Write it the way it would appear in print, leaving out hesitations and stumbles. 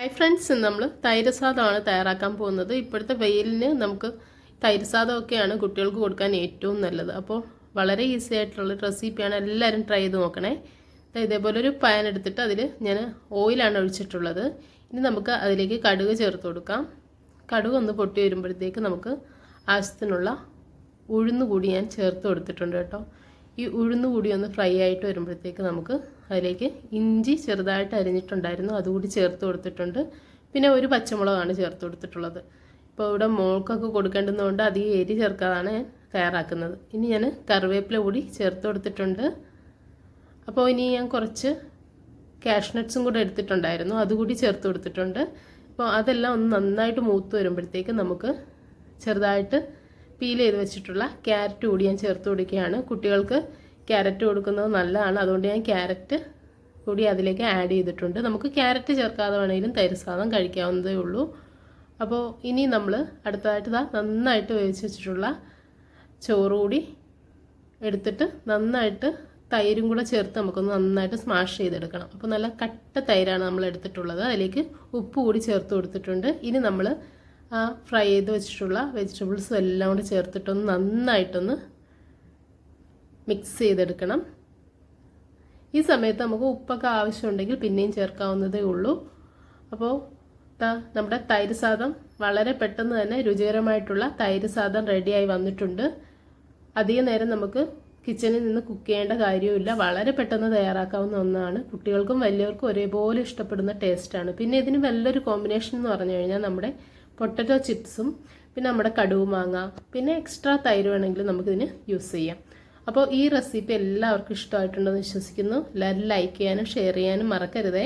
Hi friends, നമ്മൾ തൈര് സാദമാണ് തയ്യാറാക്കാൻ പോകുന്നത്. ഇപ്പോഴത്തെ വെയിലിന് നമുക്ക് തൈര് സാദമൊക്കെയാണ് കുട്ടികൾക്ക് കൊടുക്കാൻ ഏറ്റവും നല്ലത്. അപ്പോൾ വളരെ ഈസി ആയിട്ടുള്ള റെസിപ്പിയാണ്, എല്ലാവരും ട്രൈ ചെയ്ത് നോക്കണേ. ഇതേപോലെ ഒരു പാൻ എടുത്തിട്ട് അതിൽ ഞാൻ ഓയിലാണ് ഒഴിച്ചിട്ടുള്ളത്. ഇനി നമുക്ക് അതിലേക്ക് കടുക് ചേർത്ത് കൊടുക്കാം. കടുക് ഒന്ന് പൊട്ടി വരുമ്പോഴത്തേക്ക് നമുക്ക് ആവശ്യത്തിനുള്ള ഉഴുന്ന് കൂടി ഞാൻ ചേർത്ത് കൊടുത്തിട്ടുണ്ട് കേട്ടോ. ഈ ഉഴുന്ന് കൂടി ഒന്ന് ഫ്രൈ ആയിട്ട് വരുമ്പോഴത്തേക്ക് നമുക്ക് അതിലേക്ക് ഇഞ്ചി ചെറുതായിട്ട് അരിഞ്ഞിട്ടുണ്ടായിരുന്നു, അതുകൂടി ചേർത്ത് കൊടുത്തിട്ടുണ്ട്. പിന്നെ ഒരു പച്ചമുളകാണ് ചേർത്ത് കൊടുത്തിട്ടുള്ളത്. ഇപ്പോൾ ഇവിടെ മോൾക്കൊക്കെ കൊടുക്കേണ്ടതുകൊണ്ട് അധികം എരി ചേർക്കാതാണ് ഞാൻ തയ്യാറാക്കുന്നത്. ഇനി ഞാൻ കറിവേപ്പില കൂടി ചേർത്ത് കൊടുത്തിട്ടുണ്ട്. അപ്പോൾ ഇനി ഞാൻ കുറച്ച് കാഷ്നട്ട്സും കൂടെ എടുത്തിട്ടുണ്ടായിരുന്നു, അതുകൂടി ചേർത്ത് കൊടുത്തിട്ടുണ്ട്. അപ്പോൾ അതെല്ലാം ഒന്ന് നന്നായിട്ട് മൂത്ത് വരുമ്പോഴത്തേക്ക് നമുക്ക് ചെറുതായിട്ട് പീൽ ചെയ്ത് വെച്ചിട്ടുള്ള ക്യാരറ്റ് കൂടി ഞാൻ ചേർത്ത് കൊടുക്കുകയാണ്. കുട്ടികൾക്ക് ക്യാരറ്റ് കൊടുക്കുന്നത് നല്ലതാണ്, അതുകൊണ്ട് ഞാൻ ക്യാരറ്റ് കൂടി അതിലേക്ക് ആഡ് ചെയ്തിട്ടുണ്ട്. നമുക്ക് ക്യാരറ്റ് ചേർക്കാതെ വേണമെങ്കിലും തൈര് സാദം കഴിക്കാവുന്നതേ ഉള്ളൂ. അപ്പോൾ ഇനി നമ്മൾ അടുത്തതായിട്ട് നന്നായിട്ട് വേവിച്ച് വെച്ചിട്ടുള്ള ചോറ് കൂടി എടുത്തിട്ട് നന്നായിട്ട് തൈരും കൂടെ ചേർത്ത് നമുക്കൊന്ന് നന്നായിട്ട് സ്മാഷ് ചെയ്തെടുക്കണം. അപ്പോൾ നല്ല കട്ട തൈരാണ് നമ്മൾ എടുത്തിട്ടുള്ളത്. അതിലേക്ക് ഉപ്പ് കൂടി ചേർത്ത് കൊടുത്തിട്ടുണ്ട്. ഇനി നമ്മൾ ആ ഫ്രൈ ചെയ്ത് വെച്ചിട്ടുള്ള വെജിറ്റബിൾസും എല്ലാം കൂടി ചേർത്തിട്ടൊന്ന് നന്നായിട്ടൊന്ന് മിക്സ് ചെയ്തെടുക്കണം. ഈ സമയത്ത് നമുക്ക് ഉപ്പൊക്കെ ആവശ്യമുണ്ടെങ്കിൽ പിന്നെയും ചേർക്കാവുന്നതേ ഉള്ളൂ. അപ്പോൾ നമ്മുടെ തൈര് സാദം വളരെ പെട്ടെന്ന് തന്നെ രുചികരമായിട്ടുള്ള തൈര് സാദം റെഡിയായി വന്നിട്ടുണ്ട്. അധികം നേരം നമുക്ക് കിച്ചണിൽ നിന്ന് കുക്ക് ചെയ്യേണ്ട കാര്യമില്ല, വളരെ പെട്ടെന്ന് തയ്യാറാക്കാവുന്ന ഒന്നാണ്. കുട്ടികൾക്കും വലിയവർക്കും ഒരേപോലെ ഇഷ്ടപ്പെടുന്ന ടേസ്റ്റാണ്. പിന്നെ ഇതിന് നല്ലൊരു കോമ്പിനേഷൻ എന്ന് പറഞ്ഞു കഴിഞ്ഞാൽ നമ്മുടെ പൊട്ടറ്റോ ചിപ്സും പിന്നെ നമ്മുടെ കടുകുമാങ്ങ പിന്നെ എക്സ്ട്രാ തൈര് വേണമെങ്കിൽ നമുക്കിതിന് യൂസ് ചെയ്യാം. അപ്പോൾ ഈ റെസിപ്പി എല്ലാവർക്കും ഇഷ്ടമായിട്ടുണ്ടെന്ന് വിശ്വസിക്കുന്നു. എല്ലാവരും ലൈക്ക് ചെയ്യാനും ഷെയർ ചെയ്യാനും മറക്കരുതേ.